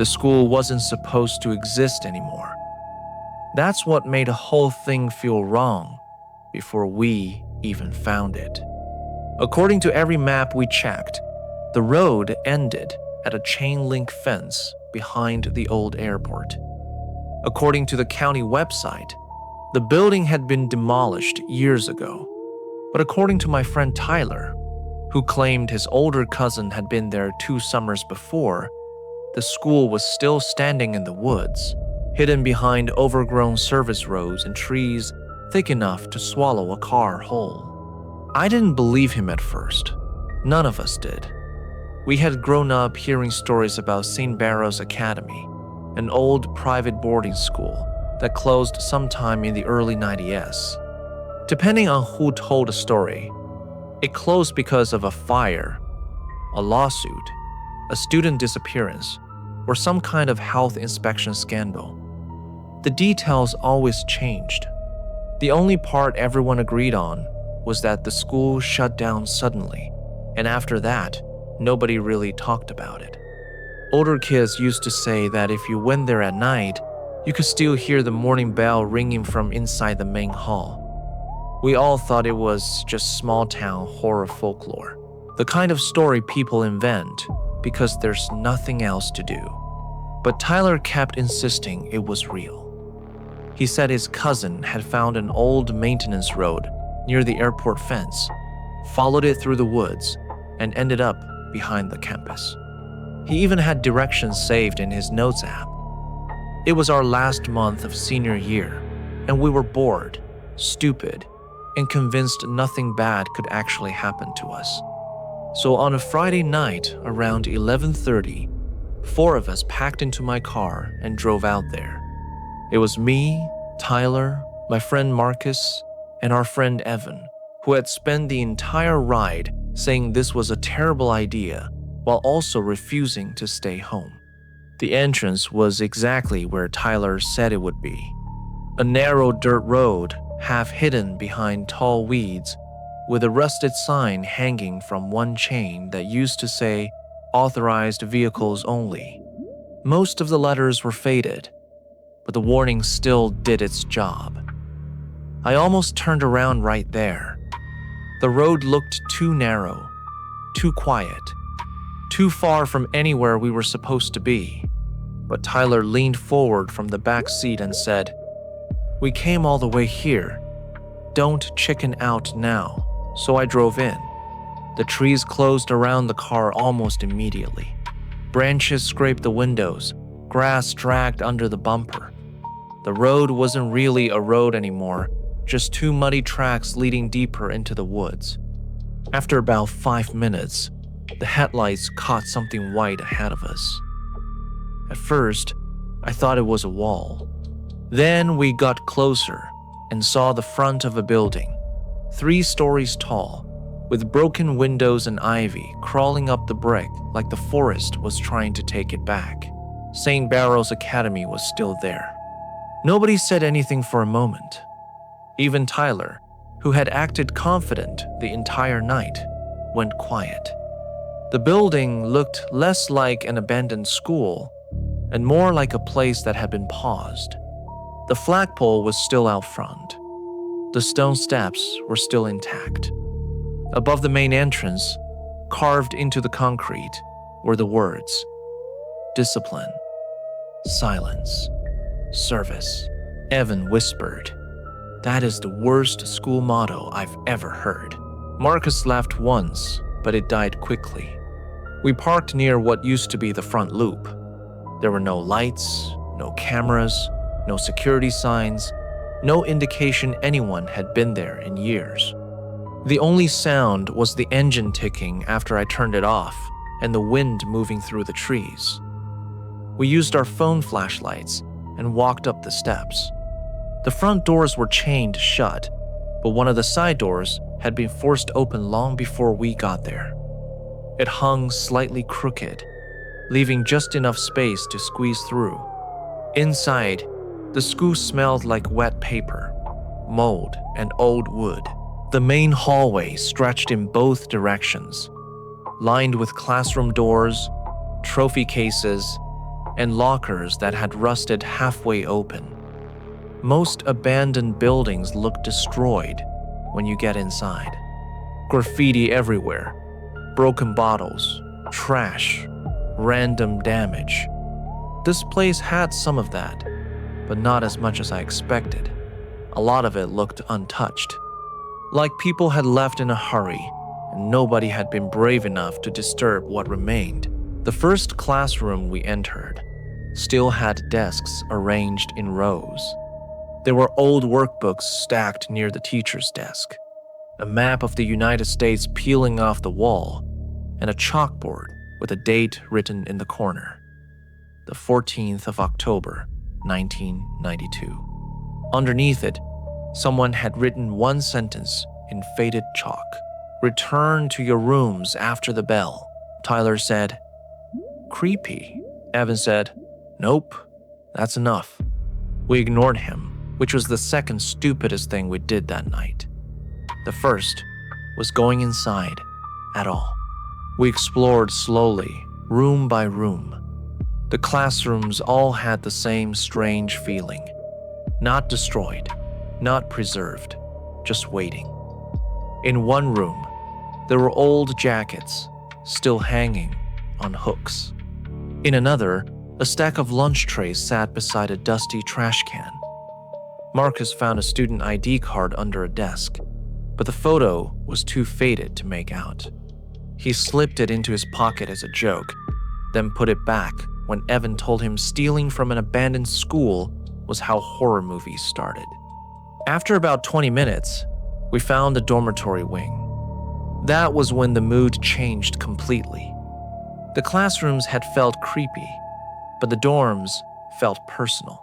The school wasn't supposed to exist anymore. That's what made the whole thing feel wrong before we even found it. According to every map we checked, the road ended at a chain-link fence behind the old airport. According to the county website, the building had been demolished years ago. But according to my friend Tyler, who claimed his older cousin had been there 2 summers before, the school was still standing in the woods, hidden behind overgrown service roads and trees thick enough to swallow a car whole. I didn't believe him at first. None of us did. We had grown up hearing stories about St. Barrow's Academy, an old private boarding school that closed sometime in the early 90s. Depending on who told the story, it closed because of a fire, a lawsuit, a student disappearance, or some kind of health inspection scandal. The details always changed. The only part everyone agreed on was that the school shut down suddenly, and after that, nobody really talked about it. Older kids used to say that if you went there at night, you could still hear the morning bell ringing from inside the main hall. We all thought it was just small-town horror folklore, the kind of story people invent because there's nothing else to do. But Tyler kept insisting it was real. He said his cousin had found an old maintenance road near the airport fence, followed it through the woods, and ended up behind the campus. He even had directions saved in his notes app. It was our last month of senior year, and we were bored, stupid, and convinced nothing bad could actually happen to us. So on a Friday night around 11:30, 4 of us packed into my car and drove out there. It was me, Tyler, my friend Marcus, and our friend Evan, who had spent the entire ride saying this was a terrible idea while also refusing to stay home. The entrance was exactly where Tyler said it would be. A narrow dirt road, half hidden behind tall weeds, with a rusted sign hanging from one chain that used to say, "Authorized vehicles only." Most of the letters were faded, but the warning still did its job. I almost turned around right there. The road looked too narrow, too quiet, too far from anywhere we were supposed to be. But Tyler leaned forward from the back seat and said, "We came all the way here. Don't chicken out now." So I drove in. The trees closed around the car almost immediately. Branches scraped the windows, grass dragged under the bumper. The road wasn't really a road anymore, just 2 muddy tracks leading deeper into the woods. After about 5 minutes, the headlights caught something white ahead of us. At first, I thought it was a wall. Then we got closer and saw the front of a building, 3 stories tall, with broken windows and ivy crawling up the brick like the forest was trying to take it back. St. Barrow's Academy was still there. Nobody said anything for a moment. Even Tyler, who had acted confident the entire night, went quiet. The building looked less like an abandoned school and more like a place that had been paused. The flagpole was still out front. The stone steps were still intact. Above the main entrance, carved into the concrete, were the words, "Discipline, silence, service." Evan whispered, "That is the worst school motto I've ever heard." Marcus laughed once, but it died quickly. We parked near what used to be the front loop. There were no lights, no cameras, no security signs, no indication anyone had been there in years. The only sound was the engine ticking after I turned it off and the wind moving through the trees. We used our phone flashlights and walked up the steps. The front doors were chained shut, but one of the side doors had been forced open long before we got there. It hung slightly crooked, leaving just enough space to squeeze through. Inside, the school smelled like wet paper, mold, and old wood. The main hallway stretched in both directions, lined with classroom doors, trophy cases, and lockers that had rusted halfway open. Most abandoned buildings look destroyed when you get inside. Graffiti everywhere, broken bottles, trash, random damage. This place had some of that, but not as much as I expected. A lot of it looked untouched, like people had left in a hurry and nobody had been brave enough to disturb what remained. The first classroom we entered still had desks arranged in rows. There were old workbooks stacked near the teacher's desk, a map of the United States peeling off the wall, and a chalkboard with a date written in the corner. The 14th of October, 1992. Underneath it, someone had written one sentence in faded chalk. "Return to your rooms after the bell," Tyler said. "Creepy," Evan said. "Nope, that's enough." We ignored him, which was the second stupidest thing we did that night. The first was going inside at all. We explored slowly, room by room. The classrooms all had the same strange feeling. Not destroyed, not preserved, just waiting. In one room, there were old jackets still hanging on hooks. In another, a stack of lunch trays sat beside a dusty trash can. Marcus found a student ID card under a desk, but the photo was too faded to make out. He slipped it into his pocket as a joke, then put it back when Evan told him stealing from an abandoned school was how horror movies started. After about 20 minutes, we found the dormitory wing. That was when the mood changed completely. The classrooms had felt creepy, but the dorms felt personal.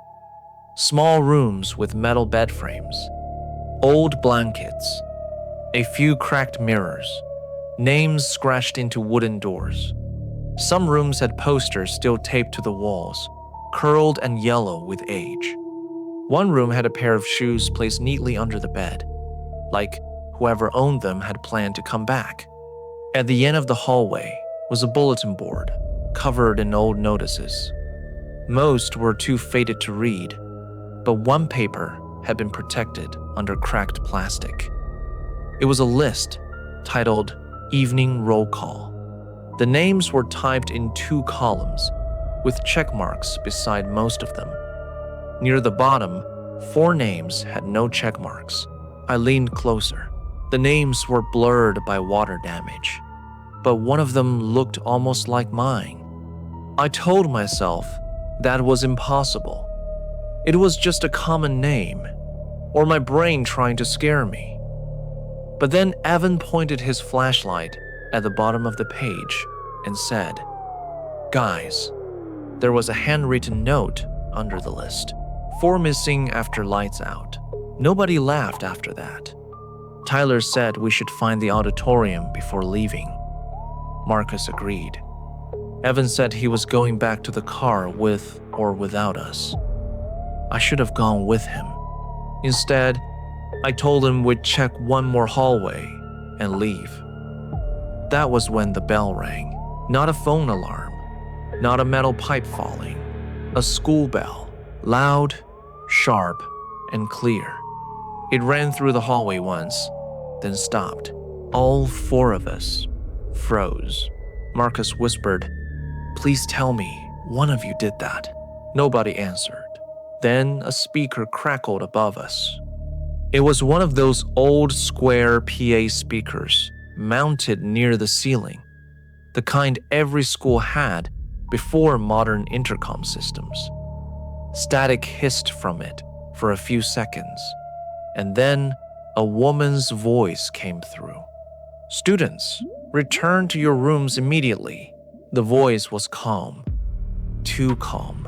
Small rooms with metal bed frames, old blankets, a few cracked mirrors, names scratched into wooden doors. Some rooms had posters still taped to the walls, curled and yellow with age. One room had a pair of shoes placed neatly under the bed, like whoever owned them had planned to come back. At the end of the hallway was a bulletin board covered in old notices. Most were too faded to read, but one paper had been protected under cracked plastic. It was a list titled Evening Roll Call. The names were typed in 2 columns, with check marks beside most of them. Near the bottom, 4 names had no check marks. I leaned closer. The names were blurred by water damage, but one of them looked almost like mine. I told myself that was impossible. It was just a common name, or my brain trying to scare me. But then Evan pointed his flashlight at the bottom of the page and said, "Guys," there was a handwritten note under the list. 4 missing after lights out. Nobody laughed after that. Tyler said we should find the auditorium before leaving. Marcus agreed. Evan said he was going back to the car with or without us. I should have gone with him. Instead, I told him we'd check one more hallway and leave. That was when the bell rang. Not a phone alarm, not a metal pipe falling. A school bell, loud, sharp, and clear. It ran through the hallway once, then stopped. All 4 of us froze. Marcus whispered, "Please tell me one of you did that." Nobody answered. Then a speaker crackled above us. It was one of those old square PA speakers mounted near the ceiling, the kind every school had before modern intercom systems. Static hissed from it for a few seconds, and then a woman's voice came through. "Students, return to your rooms immediately." The voice was calm, too calm,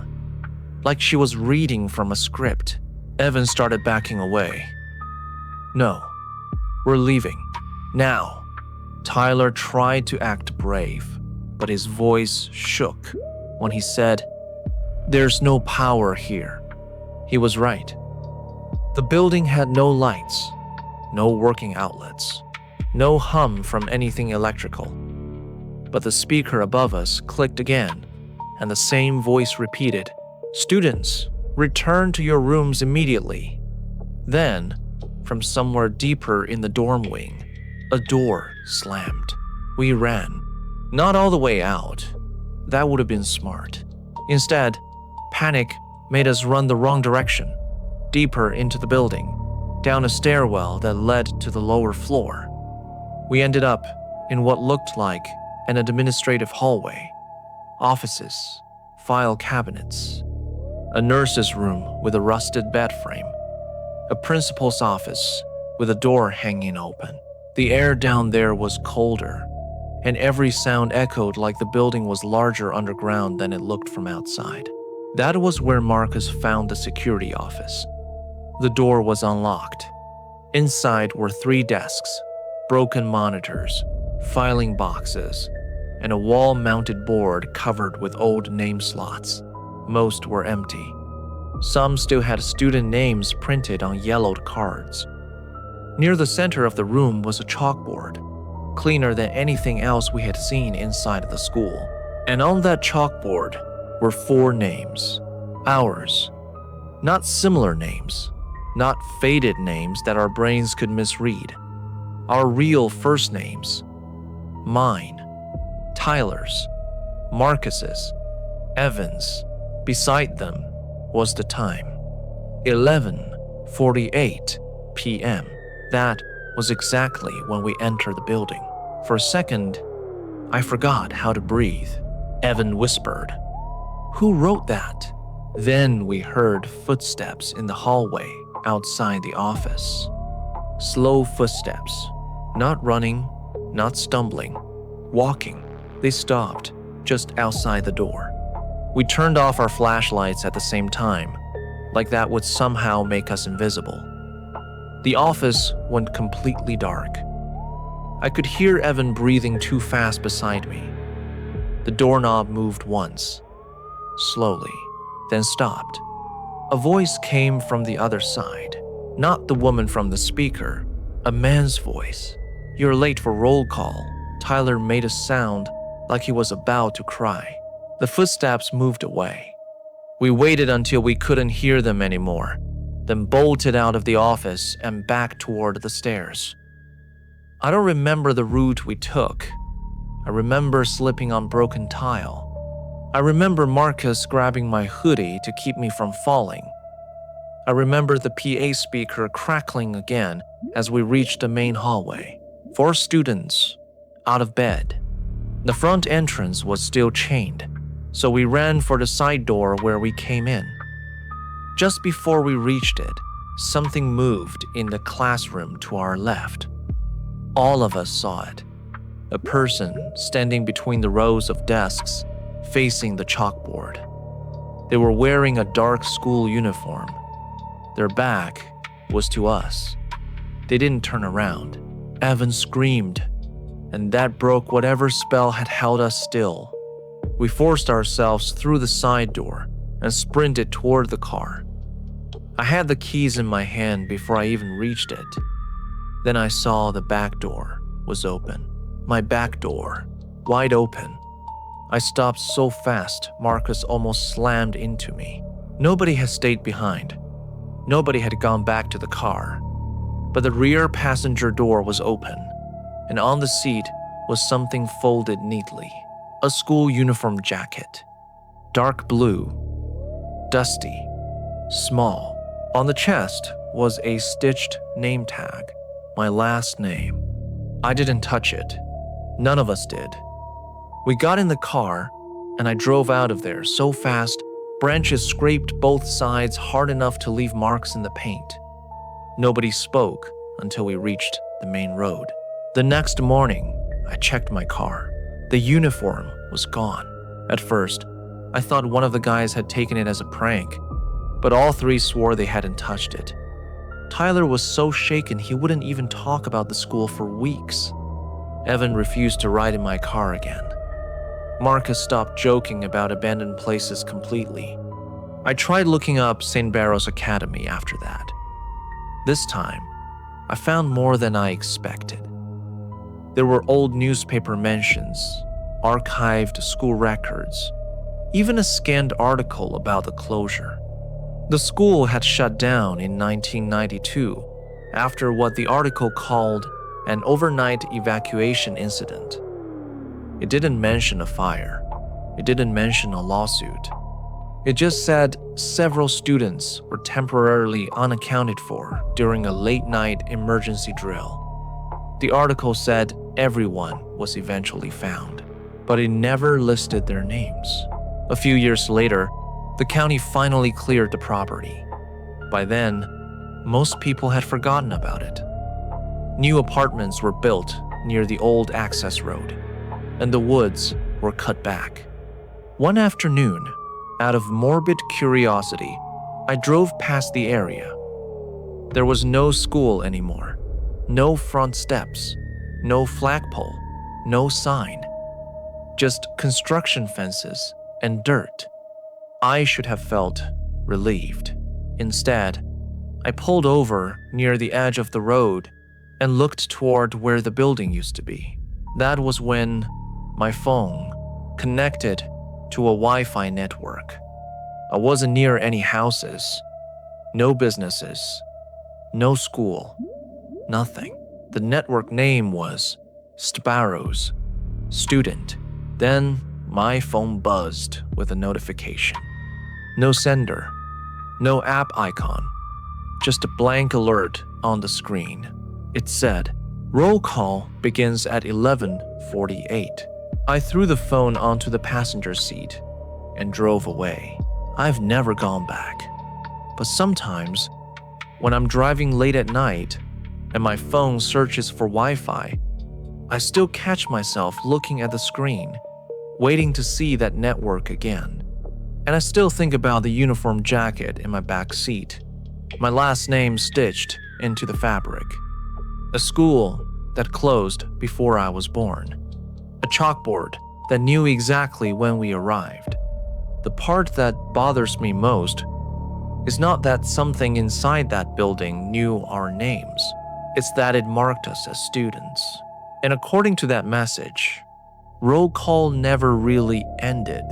like she was reading from a script. Evan started backing away. "No, we're leaving. Now." Tyler tried to act brave, but his voice shook when he said, "There's no power here." He was right. The building had no lights, no working outlets, no hum from anything electrical. But the speaker above us clicked again, and the same voice repeated, "Students, return to your rooms immediately." Then, from somewhere deeper in the dorm wing, a door slammed. We ran. Not all the way out. That would have been smart. Instead, panic made us run the wrong direction, deeper into the building, down a stairwell that led to the lower floor. We ended up in what looked like an administrative hallway. Offices, file cabinets, a nurse's room with a rusted bed frame, a principal's office with a door hanging open. The air down there was colder, and every sound echoed like the building was larger underground than it looked from outside. That was where Marcus found the security office. The door was unlocked. Inside were 3 desks, broken monitors, filing boxes, and a wall-mounted board covered with old name slots. Most were empty. Some still had student names printed on yellowed cards. Near the center of the room was a chalkboard, cleaner than anything else we had seen inside of the school. And on that chalkboard were 4 names. Ours. Not similar names. Not faded names that our brains could misread. Our real first names. Mine. Tyler's. Marcus's. Evan's. Beside them was the time. 11:48 p.m. That was exactly when we entered the building. For a second, I forgot how to breathe. Evan whispered, "Who wrote that?" Then we heard footsteps in the hallway outside the office. Slow footsteps. Not running, not stumbling. Walking. They stopped just outside the door. We turned off our flashlights at the same time, like that would somehow make us invisible. The office went completely dark. I could hear Evan breathing too fast beside me. The doorknob moved once, slowly, then stopped. A voice came from the other side, not the woman from the speaker, a man's voice. "You're late for roll call." Tyler made a sound like he was about to cry. The footsteps moved away. We waited until we couldn't hear them anymore, then bolted out of the office and back toward the stairs. I don't remember the route we took. I remember slipping on broken tile. I remember Marcus grabbing my hoodie to keep me from falling. I remember the PA speaker crackling again as we reached the main hallway. 4 students, out of bed. The front entrance was still chained, so we ran for the side door where we came in. Just before we reached it, something moved in the classroom to our left. All of us saw it. A person standing between the rows of desks, facing the chalkboard. They were wearing a dark school uniform. Their back was to us. They didn't turn around. Evan screamed, and that broke whatever spell had held us still. We forced ourselves through the side door and sprinted toward the car. I had the keys in my hand before I even reached it. Then I saw the back door was open. My back door, wide open. I stopped so fast, Marcus almost slammed into me. Nobody had stayed behind. Nobody had gone back to the car. But the rear passenger door was open, and on the seat was something folded neatly. A school uniform jacket. Dark blue. Dusty. Small. On the chest was a stitched name tag. My last name. I didn't touch it. None of us did. We got in the car, and I drove out of there so fast, branches scraped both sides hard enough to leave marks in the paint. Nobody spoke until we reached the main road. The next morning, I checked my car. The uniform was gone. At first, I thought one of the guys had taken it as a prank, but all 3 swore they hadn't touched it. Tyler was so shaken he wouldn't even talk about the school for weeks. Evan refused to ride in my car again. Marcus stopped joking about abandoned places completely. I tried looking up St. Barrow's Academy after that. This time, I found more than I expected. There were old newspaper mentions, archived school records, even a scanned article about the closure. The school had shut down in 1992 after what the article called an overnight evacuation incident. It didn't mention a fire. It didn't mention a lawsuit. It just said several students were temporarily unaccounted for during a late-night emergency drill. The article said everyone was eventually found, but it never listed their names. A few years later, the county finally cleared the property. By then, most people had forgotten about it. New apartments were built near the old access road, and the woods were cut back. One afternoon, out of morbid curiosity, I drove past the area. There was no school anymore, no front steps, no flagpole, no sign, just construction fences and dirt. I should have felt relieved. Instead, I pulled over near the edge of the road and looked toward where the building used to be. That was when my phone connected to a Wi-Fi network. I wasn't near any houses, no businesses, no school, nothing. The network name was Sparrows, student. Then my phone buzzed with a notification. No sender, no app icon, just a blank alert on the screen. It said, "Roll call begins at 11:48. I threw the phone onto the passenger seat and drove away. I've never gone back. But sometimes, when I'm driving late at night and my phone searches for Wi-Fi, I still catch myself looking at the screen, waiting to see that network again. And I still think about the uniform jacket in my back seat, my last name stitched into the fabric, a school that closed before I was born, a chalkboard that knew exactly when we arrived. The part that bothers me most is not that something inside that building knew our names. It's that it marked us as students. And according to that message, roll call never really ended.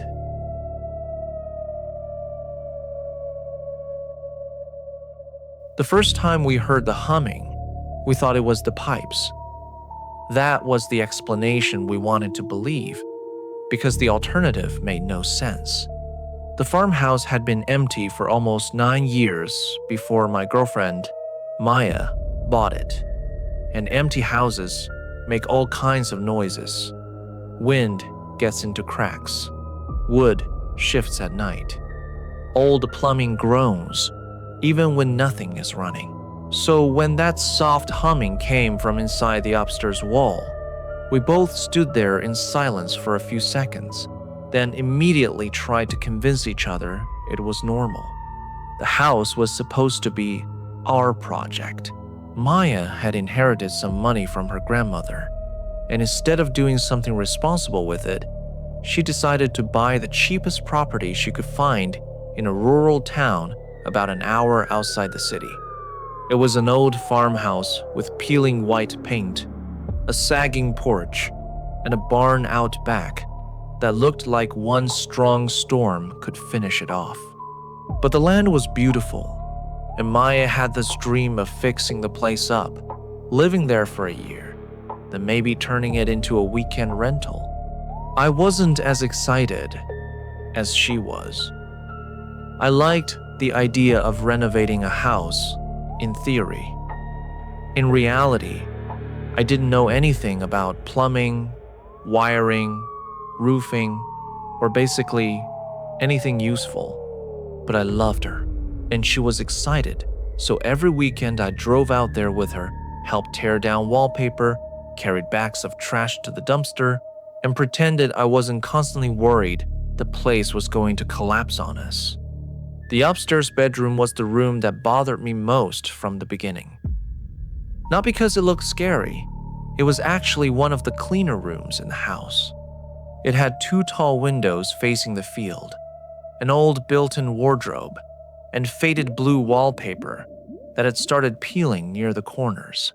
The first time we heard the humming, we thought it was the pipes. That was the explanation we wanted to believe, because the alternative made no sense. The farmhouse had been empty for almost 9 years before my girlfriend, Maya, bought it. And empty houses make all kinds of noises. Wind gets into cracks. Wood shifts at night. Old plumbing groans, even when nothing is running. So when that soft humming came from inside the upstairs wall, we both stood there in silence for a few seconds, then immediately tried to convince each other it was normal. The house was supposed to be our project. Maya had inherited some money from her grandmother, and instead of doing something responsible with it, she decided to buy the cheapest property she could find in a rural town about an hour outside the city. It was an old farmhouse with peeling white paint, a sagging porch, and a barn out back that looked like one strong storm could finish it off. But the land was beautiful, and Maya had this dream of fixing the place up, living there for a year, then maybe turning it into a weekend rental. I wasn't as excited as she was. I liked the idea of renovating a house in theory. In reality, I didn't know anything about plumbing, wiring, roofing, or basically anything useful. But I loved her, and she was excited, so every weekend I drove out there with her, helped tear down wallpaper, carried bags of trash to the dumpster, and pretended I wasn't constantly worried the place was going to collapse on us. The upstairs bedroom was the room that bothered me most from the beginning. Not because it looked scary, it was actually one of the cleaner rooms in the house. It had 2 tall windows facing the field, an old built-in wardrobe, and faded blue wallpaper that had started peeling near the corners.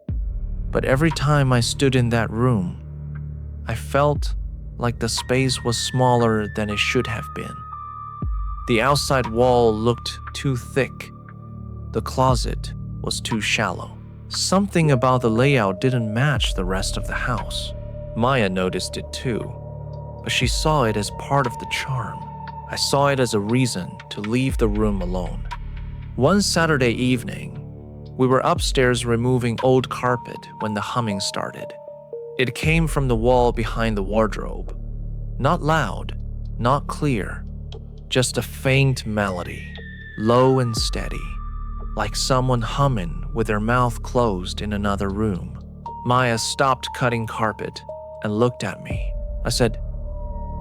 But every time I stood in that room, I felt like the space was smaller than it should have been. The outside wall looked too thick. The closet was too shallow. Something about the layout didn't match the rest of the house. Maya noticed it too, but she saw it as part of the charm. I saw it as a reason to leave the room alone. One Saturday evening, we were upstairs removing old carpet when the humming started. It came from the wall behind the wardrobe. Not loud, not clear, just a faint melody, low and steady, like someone humming with their mouth closed in another room. Maya stopped cutting carpet and looked at me. I said,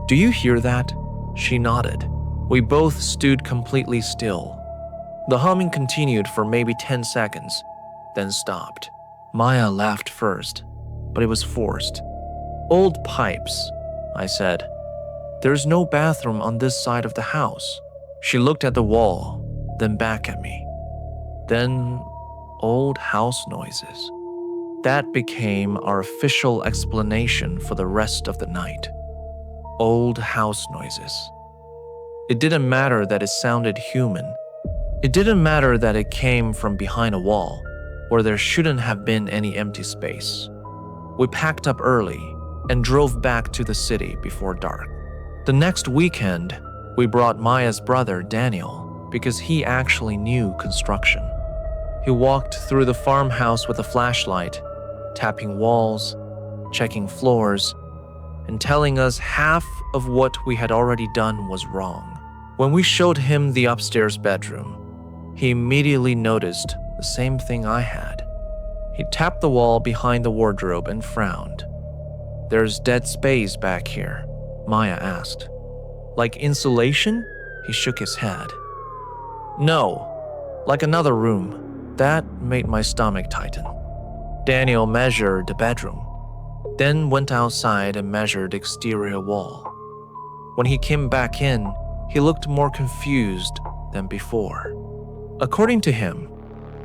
"Do you hear that?" She nodded. We both stood completely still. The humming continued for maybe 10 seconds, then stopped. Maya laughed first, but it was forced. "Old pipes," I said. "There's no bathroom on this side of the house." She looked at the wall, then back at me. Then, old house noises. That became our official explanation for the rest of the night. Old house noises. It didn't matter that it sounded human. It didn't matter that it came from behind a wall, where there shouldn't have been any empty space. We packed up early and drove back to the city before dark. The next weekend, we brought Maya's brother, Daniel, because he actually knew construction. He walked through the farmhouse with a flashlight, tapping walls, checking floors, and telling us half of what we had already done was wrong. When we showed him the upstairs bedroom, he immediately noticed the same thing I had. He tapped the wall behind the wardrobe and frowned. "There's dead space back here," Maya asked. "Like insulation?" He shook his head. "No, like another room." That made my stomach tighten. Daniel measured the bedroom, then went outside and measured the exterior wall. When he came back in, he looked more confused than before. According to him,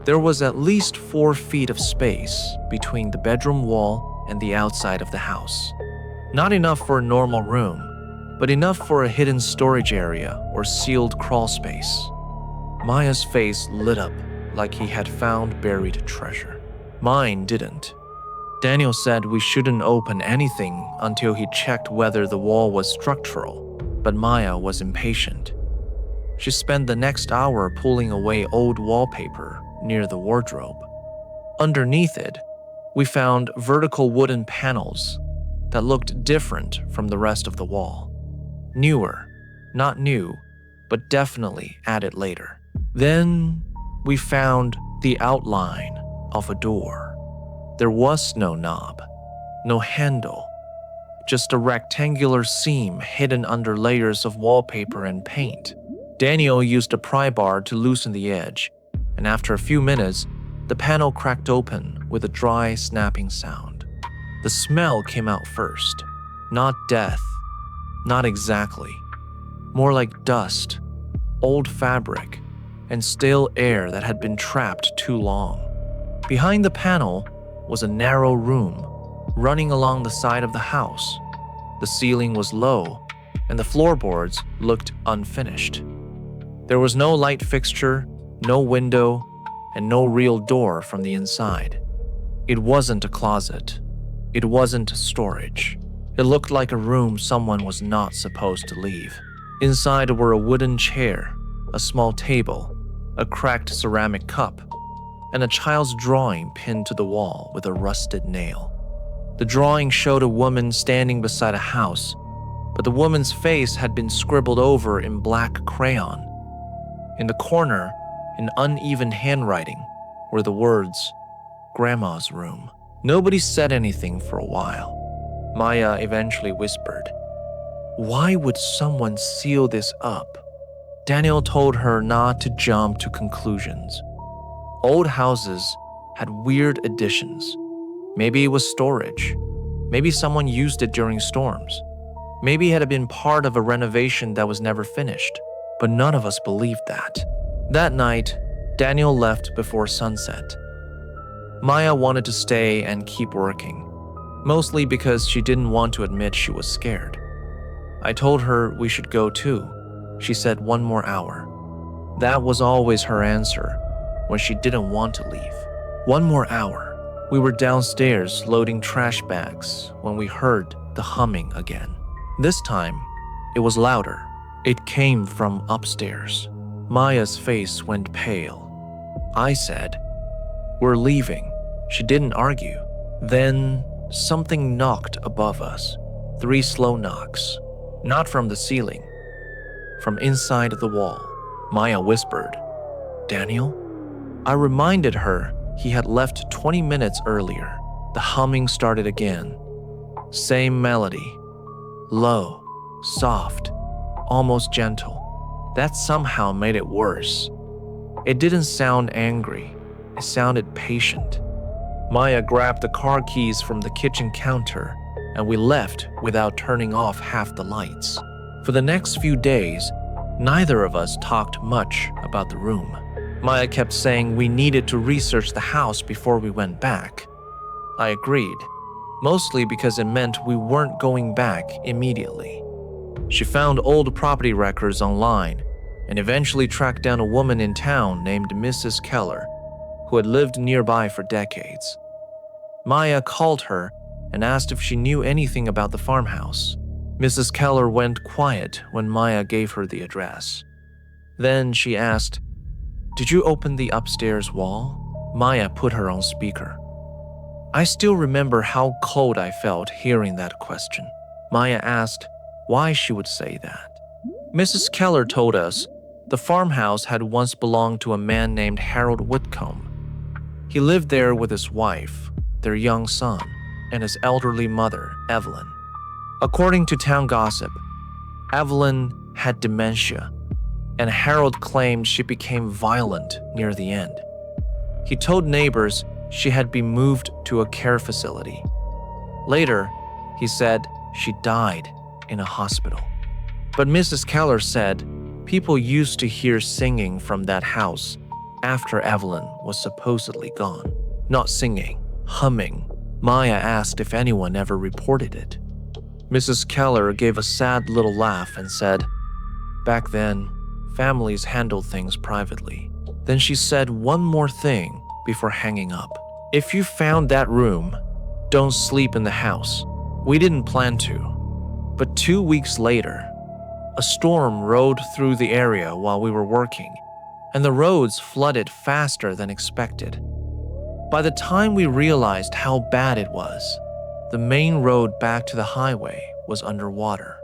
there was at least 4 feet of space between the bedroom wall and the outside of the house. Not enough for a normal room, but enough for a hidden storage area or sealed crawl space. Maya's face lit up like he had found buried treasure. Mine didn't. Daniel said we shouldn't open anything until he checked whether the wall was structural, but Maya was impatient. She spent the next hour pulling away old wallpaper near the wardrobe. Underneath it, we found vertical wooden panels that looked different from the rest of the wall. Newer, not new, but definitely added later. Then we found the outline of a door. There was no knob, no handle, just a rectangular seam hidden under layers of wallpaper and paint. Daniel used a pry bar to loosen the edge, and after a few minutes, the panel cracked open with a dry, snapping sound. The smell came out first. Not death, not exactly. More like dust, old fabric, and stale air that had been trapped too long. Behind the panel was a narrow room running along the side of the house. The ceiling was low, and the floorboards looked unfinished. There was no light fixture, no window, and no real door from the inside. It wasn't a closet. It wasn't storage. It looked like a room someone was not supposed to leave. Inside were a wooden chair, a small table, a cracked ceramic cup, and a child's drawing pinned to the wall with a rusted nail. The drawing showed a woman standing beside a house, but the woman's face had been scribbled over in black crayon. In the corner, in uneven handwriting, were the words, "Grandma's room." Nobody said anything for a while. Maya eventually whispered, "Why would someone seal this up?" Daniel told her not to jump to conclusions. Old houses had weird additions. Maybe it was storage. Maybe someone used it during storms. Maybe it had been part of a renovation that was never finished. But none of us believed that. That night, Daniel left before sunset. Maya wanted to stay and keep working, mostly because she didn't want to admit she was scared. I told her we should go too, She said 1 more hour. That was always her answer when she didn't want to leave. 1 more hour. We were downstairs loading trash bags when we heard the humming again. This time, it was louder. It came from upstairs. Maya's face went pale. I said, "We're leaving." She didn't argue. Then something knocked above us. 3 slow knocks. Not from the ceiling. From inside the wall. Maya whispered, "Daniel?" I reminded her he had left 20 minutes earlier. The humming started again. Same melody. Low, soft, almost gentle. That somehow made it worse. It didn't sound angry. It sounded patient. Maya grabbed the car keys from the kitchen counter, and we left without turning off half the lights. For the next few days, neither of us talked much about the room. Maya kept saying we needed to research the house before we went back. I agreed, mostly because it meant we weren't going back immediately. She found old property records online and eventually tracked down a woman in town named Mrs. Keller, who had lived nearby for decades. Maya called her and asked if she knew anything about the farmhouse. Mrs. Keller went quiet when Maya gave her the address. Then she asked, "Did you open the upstairs wall?" Maya put her on speaker. I still remember how cold I felt hearing that question. Maya asked why she would say that. Mrs. Keller told us the farmhouse had once belonged to a man named Harold Whitcomb. He lived there with his wife, their young son, and his elderly mother, Evelyn. According to town gossip, Evelyn had dementia, and Harold claimed she became violent near the end. He told neighbors she had been moved to a care facility. Later, he said she died in a hospital. But Mrs. Keller said people used to hear singing from that house after Evelyn was supposedly gone. Not singing, humming. Maya asked if anyone ever reported it. Mrs. Keller gave a sad little laugh and said, "Back then, families handled things privately." Then she said one more thing before hanging up. "If you found that room, don't sleep in the house. We didn't plan to." But 2 weeks later, a storm rode through the area while we were working, and the roads flooded faster than expected. By the time we realized how bad it was, the main road back to the highway was underwater.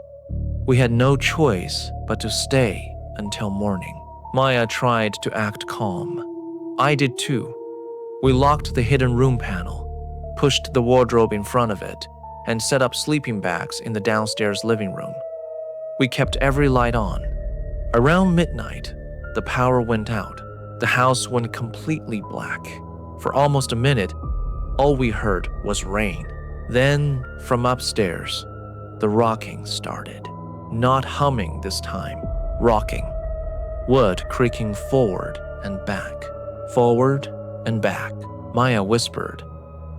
We had no choice but to stay until morning. Maya tried to act calm. I did too. We locked the hidden room panel, pushed the wardrobe in front of it, and set up sleeping bags in the downstairs living room. We kept every light on. Around midnight, the power went out. The house went completely black. For almost a minute, all we heard was rain. Then, from upstairs, the rocking started. Not humming this time, rocking. Wood creaking forward and back, forward and back. Maya whispered,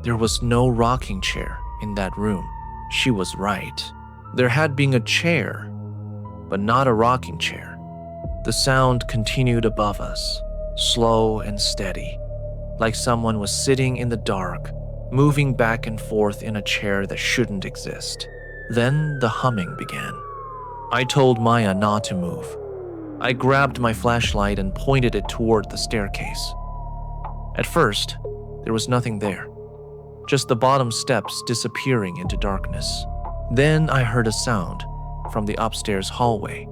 "There was no rocking chair in that room." She was right. There had been a chair, but not a rocking chair. The sound continued above us, slow and steady, like someone was sitting in the dark, moving back and forth in a chair that shouldn't exist. Then the humming began. I told Maya not to move. I grabbed my flashlight and pointed it toward the staircase. At first, there was nothing there, just the bottom steps disappearing into darkness. Then I heard a sound from the upstairs hallway.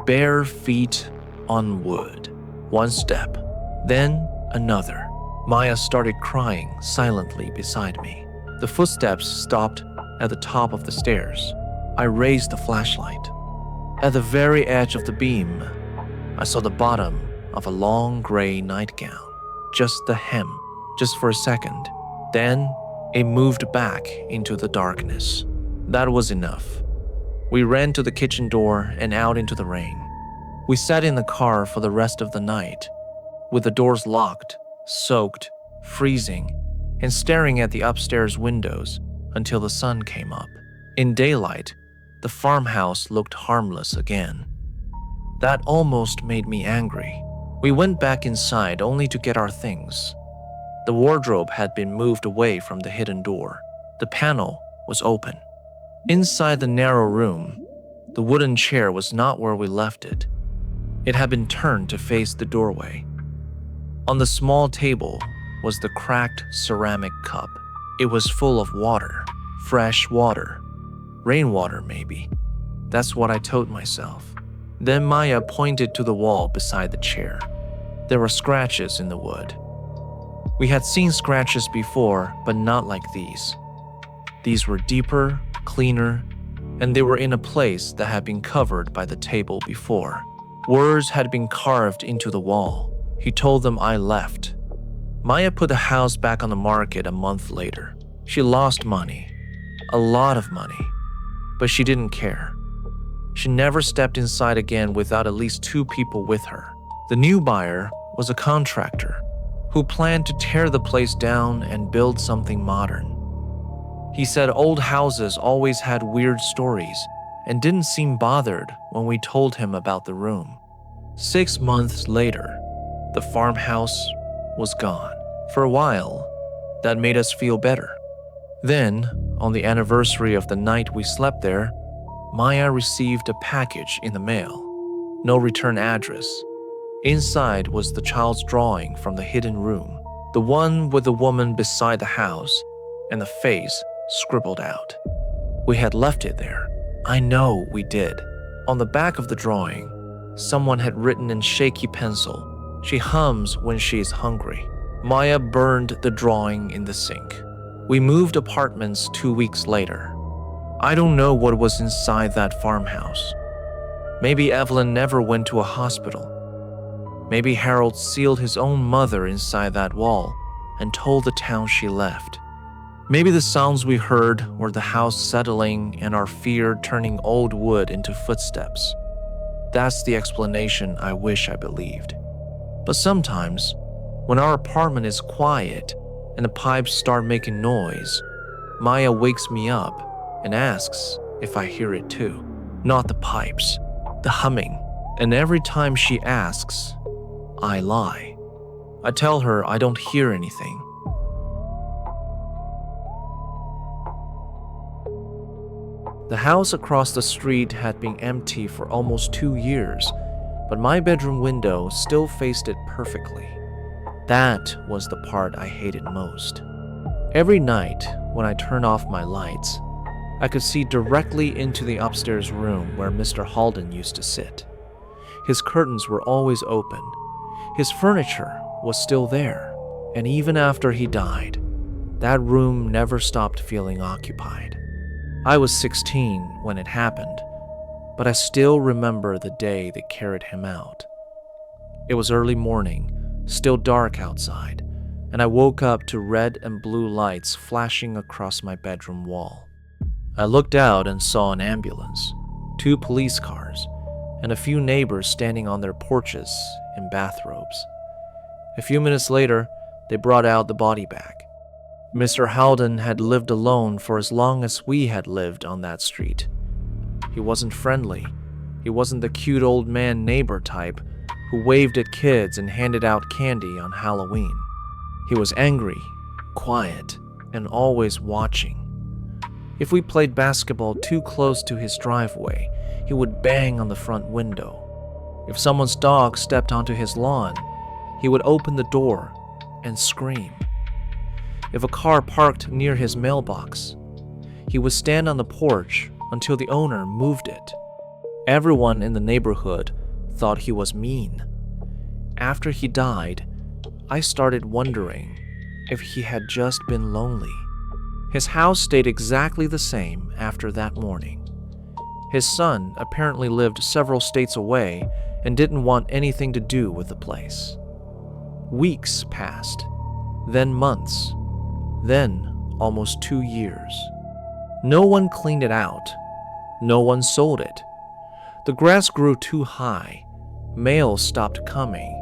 Bare feet on wood. One step, then another. Maya started crying silently beside me. The footsteps stopped at the top of the stairs. I raised the flashlight. At the very edge of the beam, I saw the bottom of a long gray nightgown. Just the hem, just for a second. Then it moved back into the darkness. That was enough. We ran to the kitchen door and out into the rain. We sat in the car for the rest of the night, with the doors locked, soaked, freezing, and staring at the upstairs windows until the sun came up. In daylight, the farmhouse looked harmless again. That almost made me angry. We went back inside only to get our things. The wardrobe had been moved away from the hidden door. The panel was open. Inside the narrow room, the wooden chair was not where we left it. It had been turned to face the doorway. On the small table was the cracked ceramic cup. It was full of water, fresh water, rainwater maybe. That's what I told myself. Then Maya pointed to the wall beside the chair. There were scratches in the wood. We had seen scratches before, but not like these. These were deeper, cleaner, and they were in a place that had been covered by the table before. Words had been carved into the wall. He told them I left. Maya put the house back on the market a month later. She lost money, a lot of money, but she didn't care. She never stepped inside again without at least 2 people with her. The new buyer was a contractor who planned to tear the place down and build something modern. He said old houses always had weird stories and didn't seem bothered when we told him about the room. 6 months later, the farmhouse was gone. For a while, that made us feel better. Then, on the anniversary of the night we slept there, Maya received a package in the mail. No return address. Inside was the child's drawing from the hidden room, the one with the woman beside the house and the face scribbled out. We had left it there. I know we did. On the back of the drawing, someone had written in shaky pencil, "She hums when she's hungry." Maya burned the drawing in the sink. We moved apartments 2 weeks later. I don't know what was inside that farmhouse. Maybe Evelyn never went to a hospital. Maybe Harold sealed his own mother inside that wall and told the town she left. Maybe the sounds we heard were the house settling and our fear turning old wood into footsteps. That's the explanation I wish I believed. But sometimes, when our apartment is quiet and the pipes start making noise, Maya wakes me up and asks if I hear it too. Not the pipes, the humming. And every time she asks, I lie. I tell her I don't hear anything. The house across the street had been empty for almost 2 years, but my bedroom window still faced it perfectly. That was the part I hated most. Every night, when I turned off my lights, I could see directly into the upstairs room where Mr. Halden used to sit. His curtains were always open. His furniture was still there, and even after he died, that room never stopped feeling occupied. I was 16 when it happened, but I still remember the day they carried him out. It was early morning, still dark outside, and I woke up to red and blue lights flashing across my bedroom wall. I looked out and saw an ambulance, 2 police cars, and a few neighbors standing on their porches in bathrobes. A few minutes later, they brought out the body bag. Mr. Halden had lived alone for as long as we had lived on that street. He wasn't friendly. He wasn't the cute old man neighbor type who waved at kids and handed out candy on Halloween. He was angry, quiet, and always watching. If we played basketball too close to his driveway, he would bang on the front window. If someone's dog stepped onto his lawn, he would open the door and scream. If a car parked near his mailbox, he would stand on the porch until the owner moved it. Everyone in the neighborhood thought he was mean. After he died, I started wondering if he had just been lonely. His house stayed exactly the same after that morning. His son apparently lived several states away and didn't want anything to do with the place. Weeks passed, then months, then almost 2 years. No one cleaned it out. No one sold it. The grass grew too high, mail stopped coming,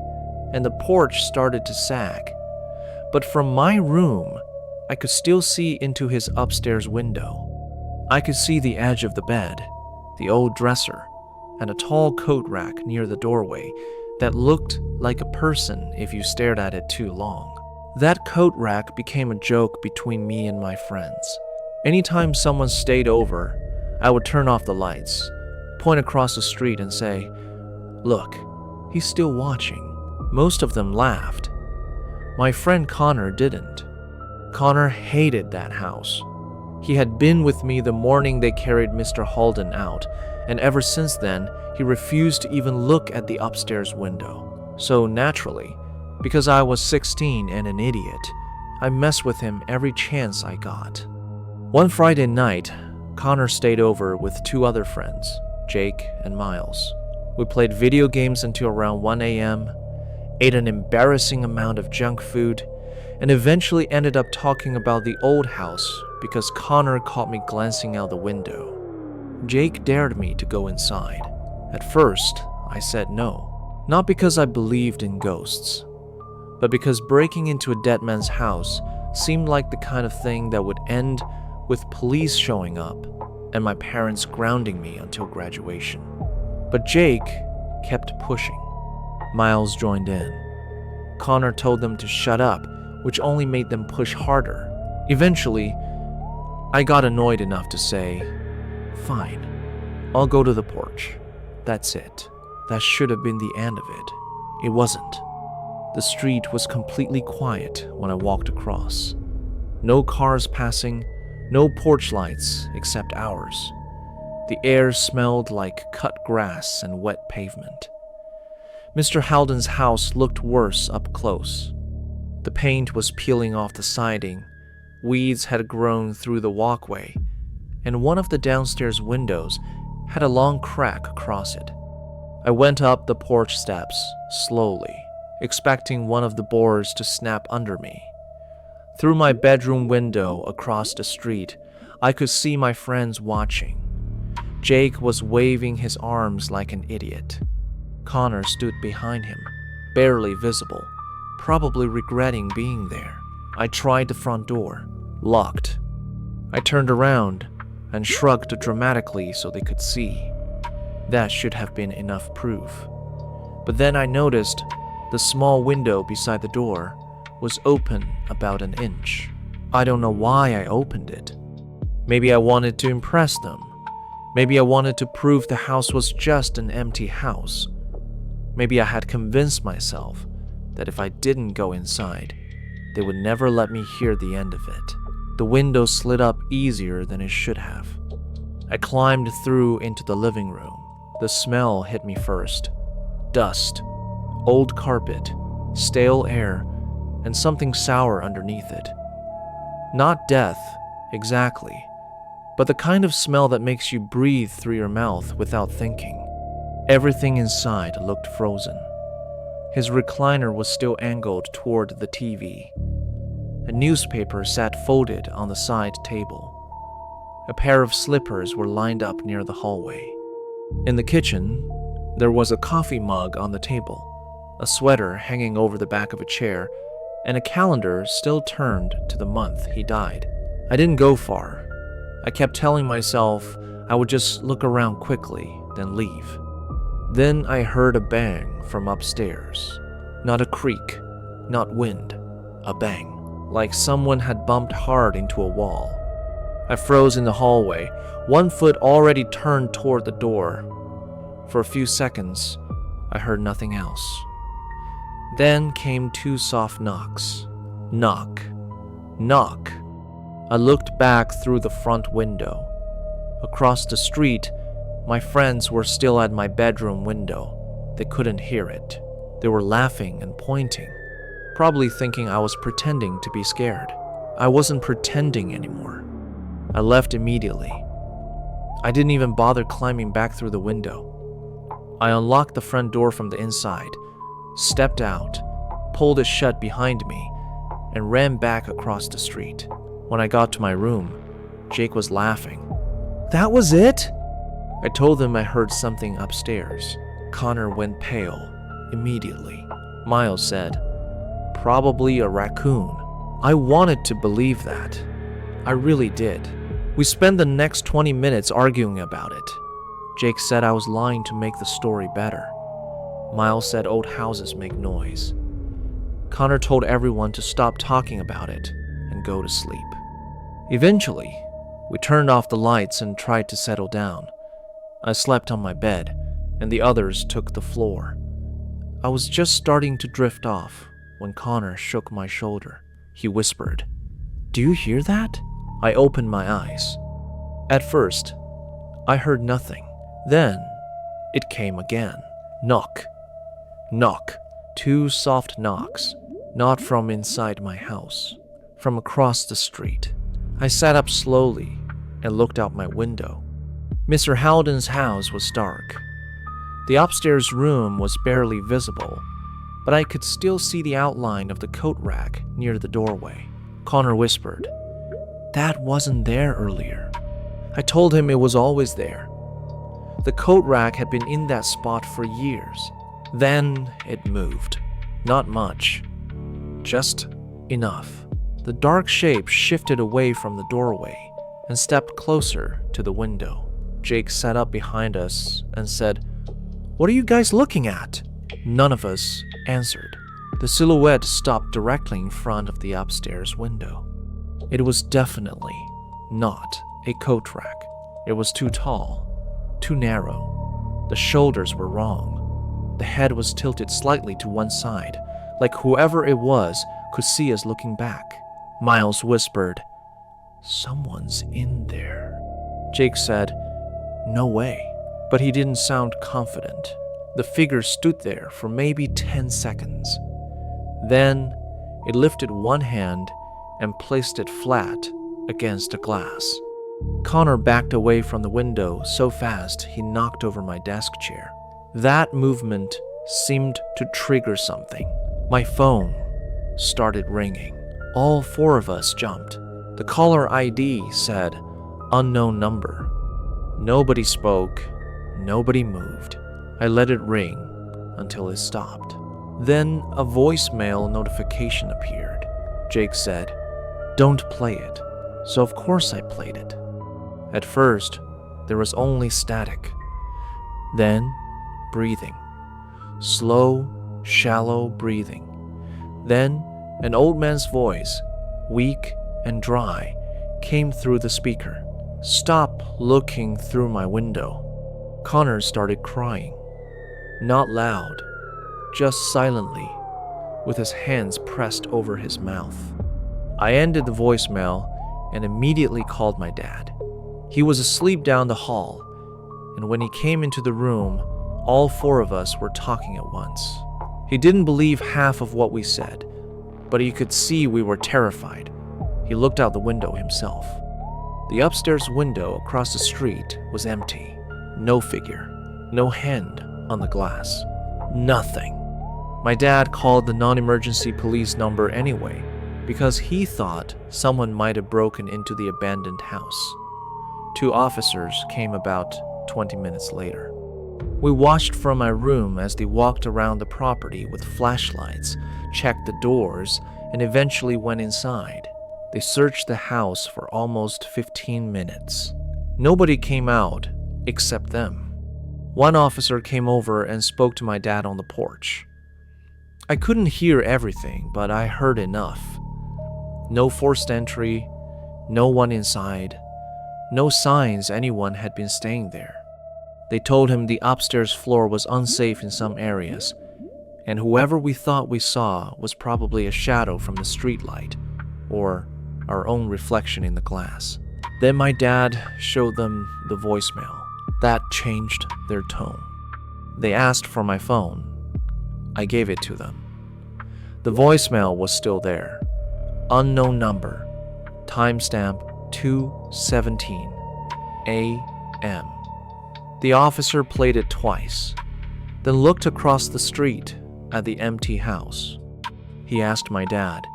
and the porch started to sag. But from my room, I could still see into his upstairs window. I could see the edge of the bed, the old dresser, and a tall coat rack near the doorway that looked like a person if you stared at it too long. That coat rack became a joke between me and my friends. Anytime someone stayed over, I would turn off the lights, point across the street and say, "Look, he's still watching." Most of them laughed. My friend Connor didn't. Connor hated that house. He had been with me the morning they carried Mr. Halden out, and ever since then, he refused to even look at the upstairs window. So naturally, because I was 16 and an idiot, I messed with him every chance I got. One Friday night, Connor stayed over with 2 other friends, Jake and Miles. We played video games until around 1 a.m., ate an embarrassing amount of junk food, and eventually ended up talking about the old house because Connor caught me glancing out the window. Jake dared me to go inside. At first, I said no, not because I believed in ghosts, but because breaking into a dead man's house seemed like the kind of thing that would end with police showing up and my parents grounding me until graduation. But Jake kept pushing. Miles joined in. Connor told them to shut up, which only made them push harder. Eventually, I got annoyed enough to say, "Fine, I'll go to the porch." That's it. That should have been the end of it. It wasn't. The street was completely quiet when I walked across. No cars passing, no porch lights except ours. The air smelled like cut grass and wet pavement. Mr. Halden's house looked worse up close. The paint was peeling off the siding, weeds had grown through the walkway, and one of the downstairs windows had a long crack across it. I went up the porch steps slowly, expecting one of the boards to snap under me. Through my bedroom window across the street, I could see my friends watching. Jake was waving his arms like an idiot. Connor stood behind him, barely visible, probably regretting being there. I tried the front door, locked. I turned around and shrugged dramatically so they could see. That should have been enough proof. But then I noticed the small window beside the door was open about an inch. I don't know why I opened it. Maybe I wanted to impress them. Maybe I wanted to prove the house was just an empty house. Maybe I had convinced myself that if I didn't go inside, they would never let me hear the end of it. The window slid up easier than it should have. I climbed through into the living room. The smell hit me first. Dust, old carpet, stale air, and something sour underneath it. Not death, exactly, but the kind of smell that makes you breathe through your mouth without thinking. Everything inside looked frozen. His recliner was still angled toward the TV. A newspaper sat folded on the side table. A pair of slippers were lined up near the hallway. In the kitchen, there was a coffee mug on the table, a sweater hanging over the back of a chair, and a calendar still turned to the month he died. I didn't go far. I kept telling myself I would just look around quickly, then leave. Then I heard a bang from upstairs. Not a creak, not wind, a bang, like someone had bumped hard into a wall. I froze in the hallway, one foot already turned toward the door. For a few seconds, I heard nothing else. Then came 2 soft knocks. Knock, knock. I looked back through the front window. Across the street, my friends were still at my bedroom window. They couldn't hear it. They were laughing and pointing, probably thinking I was pretending to be scared. I wasn't pretending anymore. I left immediately. I didn't even bother climbing back through the window. I unlocked the front door from the inside, stepped out, pulled it shut behind me, and ran back across the street. When I got to my room, Jake was laughing. "That was it?" I told him I heard something upstairs. Connor went pale immediately. Miles said, "Probably a raccoon." I wanted to believe that. I really did. We spent the next 20 minutes arguing about it. Jake said I was lying to make the story better. Miles said old houses make noise. Connor told everyone to stop talking about it and go to sleep. Eventually, we turned off the lights and tried to settle down. I slept on my bed, and the others took the floor. I was just starting to drift off when Connor shook my shoulder. He whispered, "Do you hear that?" I opened my eyes. At first, I heard nothing. Then, it came again. Knock. Knock. 2 soft knocks. Not from inside my house, from across the street. I sat up slowly and looked out my window. Mr. Howden's house was dark. The upstairs room was barely visible, but I could still see the outline of the coat rack near the doorway. Connor whispered, "That wasn't there earlier." I told him it was always there. The coat rack had been in that spot for years. Then it moved. Not much. Just enough. The dark shape shifted away from the doorway and stepped closer to the window. Jake sat up behind us and said, "What are you guys looking at?" None of us answered. The silhouette stopped directly in front of the upstairs window. It was definitely not a coat rack. It was too tall, too narrow. The shoulders were wrong. The head was tilted slightly to one side, like whoever it was could see us looking back. Miles whispered, "Someone's in there." Jake said, "No way," but he didn't sound confident. The figure stood there for maybe 10 seconds. Then it lifted one hand and placed it flat against a glass. Connor backed away from the window so fast he knocked over my desk chair. That movement seemed to trigger something. My phone started ringing. All 4 of us jumped. The caller ID said, "Unknown number." Nobody spoke. Nobody moved. I let it ring until it stopped. Then a voicemail notification appeared. Jake said, "Don't play it." So of course I played it. At first, there was only static. Then, breathing. Slow, shallow breathing. Then, an old man's voice, weak and dry, came through the speaker. "Stop looking through my window." Connor started crying. Not loud, just silently, with his hands pressed over his mouth. I ended the voicemail and immediately called my dad. He was asleep down the hall, and when he came into the room, all 4 of us were talking at once. He didn't believe half of what we said, but he could see we were terrified. He looked out the window himself. The upstairs window across the street was empty. No figure, no hand on the glass. Nothing. My dad called the non-emergency police number anyway, because he thought someone might have broken into the abandoned house. 2 officers came about 20 minutes later. We watched from my room as they walked around the property with flashlights, checked the doors, and eventually went inside. They searched the house for almost 15 minutes. Nobody came out except them. One officer came over and spoke to my dad on the porch. I couldn't hear everything, but I heard enough. No forced entry, no one inside, no signs anyone had been staying there. They told him the upstairs floor was unsafe in some areas, and whoever we thought we saw was probably a shadow from the streetlight, or our own reflection in the glass. Then my dad showed them the voicemail. That changed their tone. They asked for my phone. I gave it to them. The voicemail was still there. Unknown number. Timestamp 2:17 a.m. The officer played it twice, then looked across the street at the empty house. He asked my dad,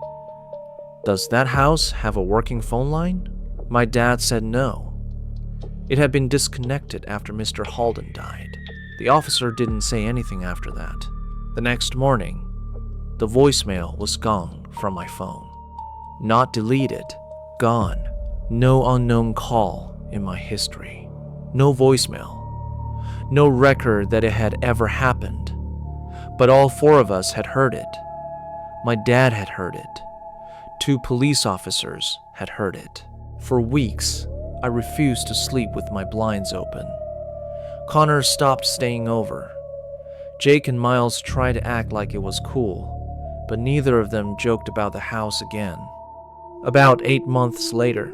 "Does that house have a working phone line?" My dad said no. It had been disconnected after Mr. Halden died. The officer didn't say anything after that. The next morning, the voicemail was gone from my phone. Not deleted, gone. No unknown call in my history. No voicemail. No record that it had ever happened. But all four of us had heard it. My dad had heard it. 2 police officers had heard it. For weeks, I refused to sleep with my blinds open. Connor stopped staying over. Jake and Miles tried to act like it was cool, but neither of them joked about the house again. About 8 months later,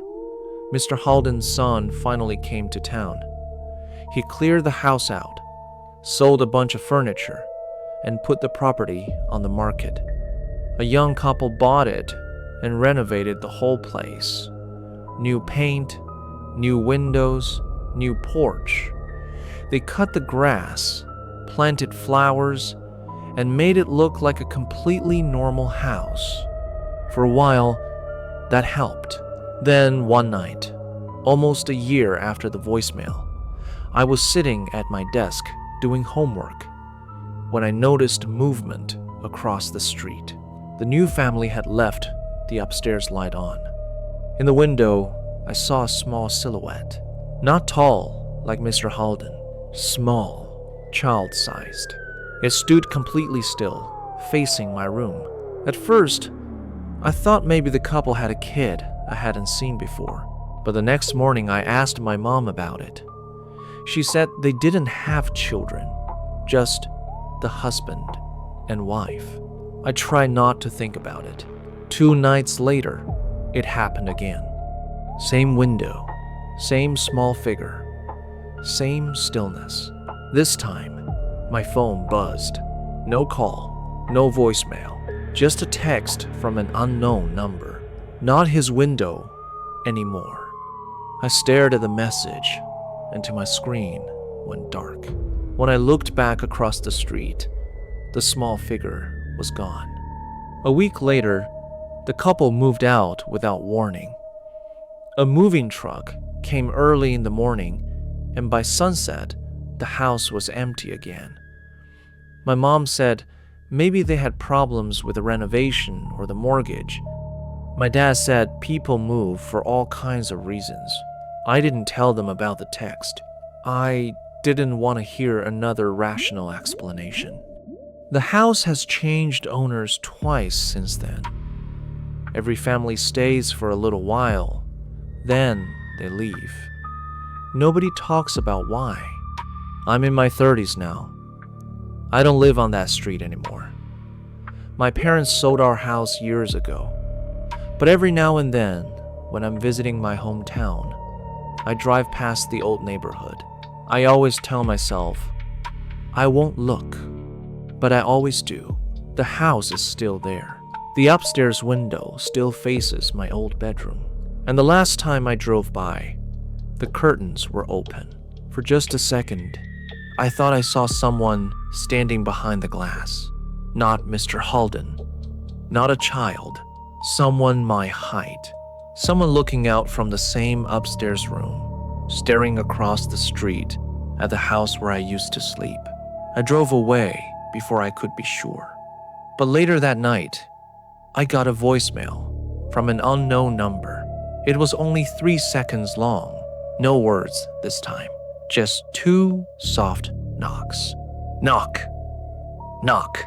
Mr. Halden's son finally came to town. He cleared the house out, sold a bunch of furniture, and put the property on the market. A young couple bought it and renovated the whole place. New paint, new windows, new porch. They cut the grass, planted flowers, and made it look like a completely normal house. For a while, that helped. Then one night, almost a year after the voicemail, I was sitting at my desk doing homework when I noticed movement across the street. The new family had left the upstairs light on. In the window, I saw a small silhouette. Not tall, like Mr. Halden. Small, child-sized. It stood completely still, facing my room. At first, I thought maybe the couple had a kid I hadn't seen before. But the next morning, I asked my mom about it. She said they didn't have children, just the husband and wife. I tried not to think about it. 2 nights later, it happened again. Same window, same small figure, same stillness. This time, my phone buzzed. No call, no voicemail, just a text from an unknown number. Not his window anymore. I stared at the message, and my screen went dark. When I looked back across the street, the small figure was gone. A week later, the couple moved out without warning. A moving truck came early in the morning, and by sunset, the house was empty again. My mom said maybe they had problems with the renovation or the mortgage. My dad said people move for all kinds of reasons. I didn't tell them about the text. I didn't want to hear another rational explanation. The house has changed owners twice since then. Every family stays for a little while, then they leave. Nobody talks about why. I'm in my 30s now. I don't live on that street anymore. My parents sold our house years ago. But every now and then, when I'm visiting my hometown, I drive past the old neighborhood. I always tell myself, I won't look, but I always do. The house is still there. The upstairs window still faces my old bedroom. And the last time I drove by, the curtains were open. For just a second, I thought I saw someone standing behind the glass. Not Mr. Halden, not a child. Someone my height. Someone looking out from the same upstairs room, staring across the street at the house where I used to sleep. I drove away before I could be sure. But later that night, I got a voicemail from an unknown number. It was only 3 seconds long. No words this time. Just 2 soft knocks. Knock. Knock.